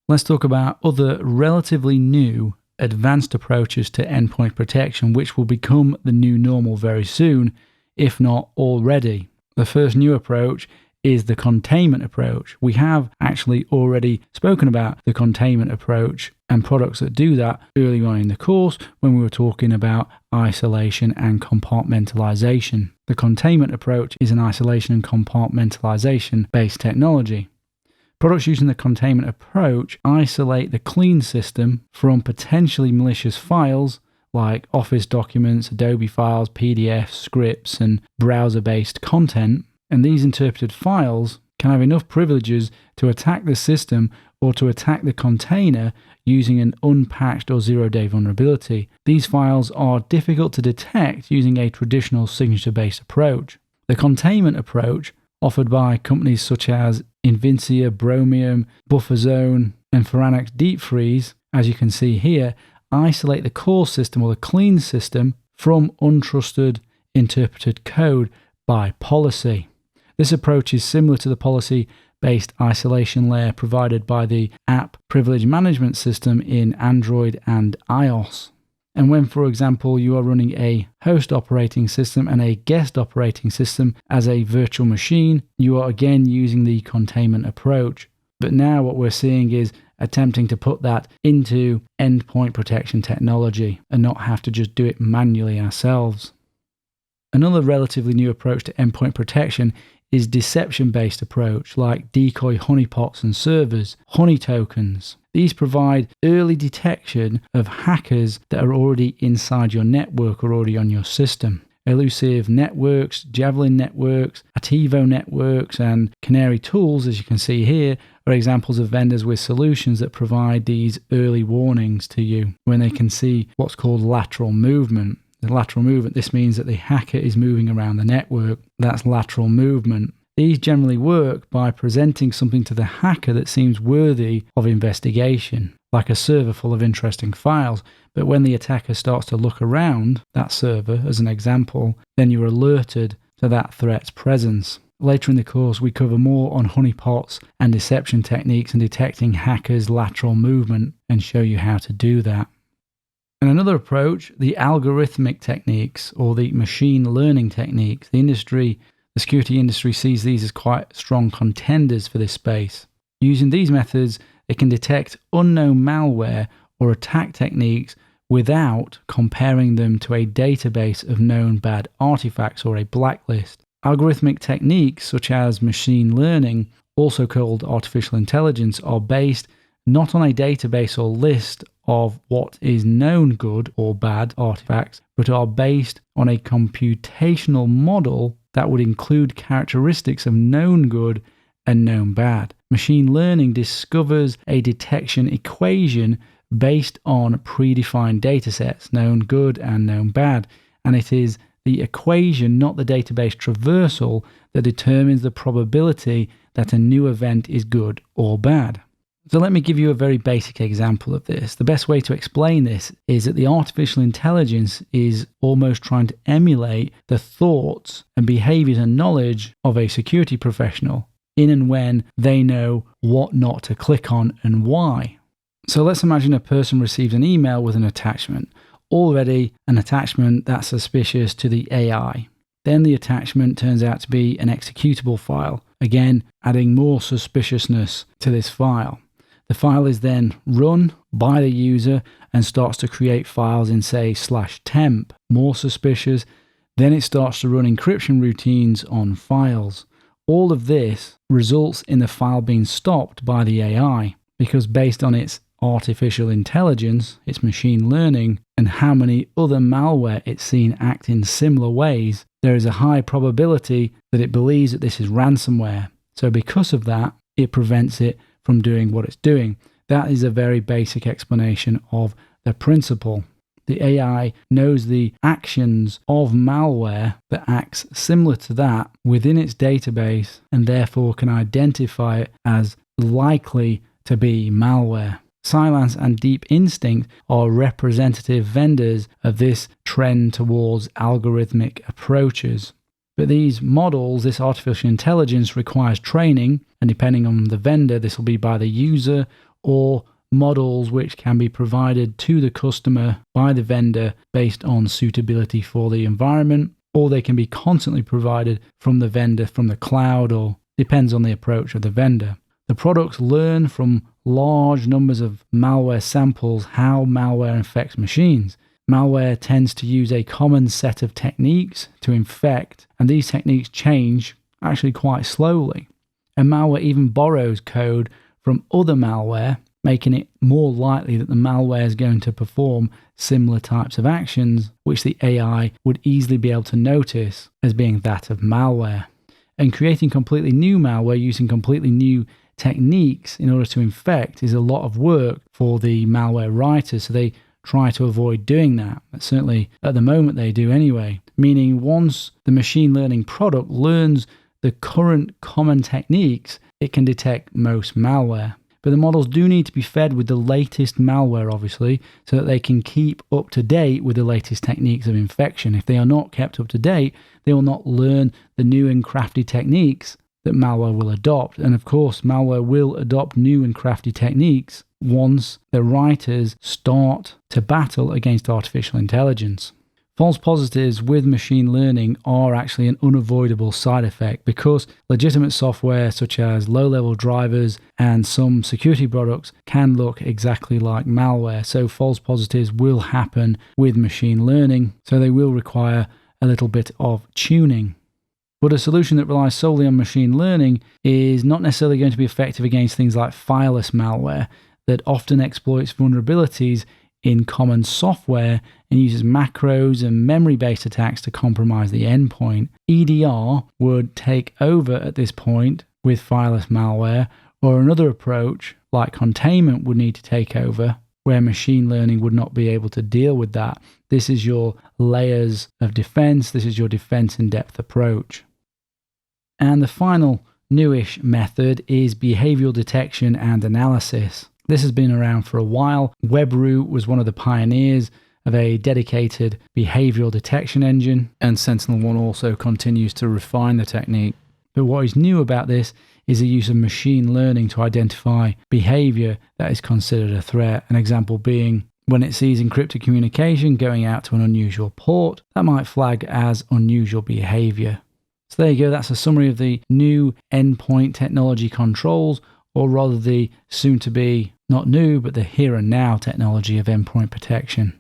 Let's talk about other relatively new advanced approaches to endpoint protection, which will become the new normal very soon, if not already. The first new approach is the containment approach. We have actually already spoken about the containment approach and products that do that early on in the course when we were talking about isolation and compartmentalization. The containment approach is an isolation and compartmentalization based technology. Products using the containment approach isolate the clean system from potentially malicious files like Office documents, Adobe files, PDFs, scripts, and browser-based content. And these interpreted files can have enough privileges to attack the system or to attack the container using an unpatched or zero-day vulnerability. These files are difficult to detect using a traditional signature-based approach. The containment approach, offered by companies such as Invincia, Bromium, Bufferzone, and Pharanics Deep Freeze, as you can see here, isolate the core system or the clean system from untrusted interpreted code by policy. This approach is similar to the policy-based isolation layer provided by the App Privilege Management System in Android and iOS. And when, for example, you are running a host operating system and a guest operating system as a virtual machine, you are again using the containment approach. But now what we're seeing is attempting to put that into endpoint protection technology and not have to just do it manually ourselves. Another relatively new approach to endpoint protection is deception-based approach like decoy honeypots and servers, honey tokens. These provide early detection of hackers that are already inside your network or already on your system. Elusive Networks, Javelin Networks, Ativo Networks, and Canary Tools, as you can see here, are examples of vendors with solutions that provide these early warnings to you when they can see what's called lateral movement. The lateral movement, this means that the hacker is moving around the network. That's lateral movement. These generally work by presenting something to the hacker that seems worthy of investigation, like a server full of interesting files. But when the attacker starts to look around that server, as an example, then you're alerted to that threat's presence. Later in the course, we cover more on honeypots and deception techniques and detecting hackers' lateral movement and show you how to do that. And another approach, the algorithmic techniques or the machine learning techniques. The security industry sees these as quite strong contenders for this space. Using these methods, it can detect unknown malware or attack techniques without comparing them to a database of known bad artifacts or a blacklist. Algorithmic techniques such as machine learning, also called artificial intelligence, are based not on a database or list of what is known good or bad artifacts, but are based on a computational model that would include characteristics of known good and known bad. Machine learning discovers a detection equation based on predefined datasets, known good and known bad, and it is the equation, not the database traversal, that determines the probability that a new event is good or bad. So let me give you a very basic example of this. The best way to explain this is that the artificial intelligence is almost trying to emulate the thoughts and behaviors and knowledge of a security professional in and when they know what not to click on and why. So let's imagine a person receives an email with an attachment, already an attachment that's suspicious to the AI. Then the attachment turns out to be an executable file, again adding more suspiciousness to this file. The file is then run by the user and starts to create files in, say, /temp, more suspicious. Then it starts to run encryption routines on files. All of this results in the file being stopped by the AI because based on its artificial intelligence, its machine learning, and how many other malware it's seen act in similar ways, there is a high probability that it believes that this is ransomware. So because of that, it prevents it from doing what it's doing. That is a very basic explanation of the principle. The AI knows the actions of malware that acts similar to that within its database and therefore can identify it as likely to be malware. Cylance and Deep Instinct are representative vendors of this trend towards algorithmic approaches. But these models, this artificial intelligence, requires training, and depending on the vendor, this will be by the user or models which can be provided to the customer by the vendor based on suitability for the environment, or they can be constantly provided from the vendor from the cloud, or depends on the approach of the vendor. The products learn from large numbers of malware samples how malware infects machines. Malware tends to use a common set of techniques to infect, and these techniques change actually quite slowly. And malware even borrows code from other malware, making it more likely that the malware is going to perform similar types of actions, which the AI would easily be able to notice as being that of malware. And creating completely new malware using completely new techniques in order to infect is a lot of work for the malware writers, so they try to avoid doing that. Certainly at the moment they do anyway, meaning once the machine learning product learns the current common techniques, it can detect most malware. But the models do need to be fed with the latest malware, obviously, so that they can keep up to date with the latest techniques of infection. If they are not kept up to date, they will not learn the new and crafty techniques that malware will adopt. And of course, malware will adopt new and crafty techniques once the writers start to battle against artificial intelligence. False positives with machine learning are actually an unavoidable side effect because legitimate software such as low-level drivers and some security products can look exactly like malware. So false positives will happen with machine learning, so they will require a little bit of tuning. But a solution that relies solely on machine learning is not necessarily going to be effective against things like fileless malware that often exploits vulnerabilities in common software and uses macros and memory-based attacks to compromise the endpoint. EDR would take over at this point with fileless malware, or another approach like containment would need to take over, where machine learning would not be able to deal with that. This is your layers of defense. This is your defense in depth approach. And the final newish method is behavioral detection and analysis. This has been around for a while. Webroot was one of the pioneers of a dedicated behavioral detection engine, and SentinelOne also continues to refine the technique. But what is new about this is the use of machine learning to identify behavior that is considered a threat. An example being when it sees encrypted communication going out to an unusual port, that might flag as unusual behavior. So there you go, that's a summary of the new endpoint technology controls, or rather the soon-to-be, not new, but the here and now technology of endpoint protection.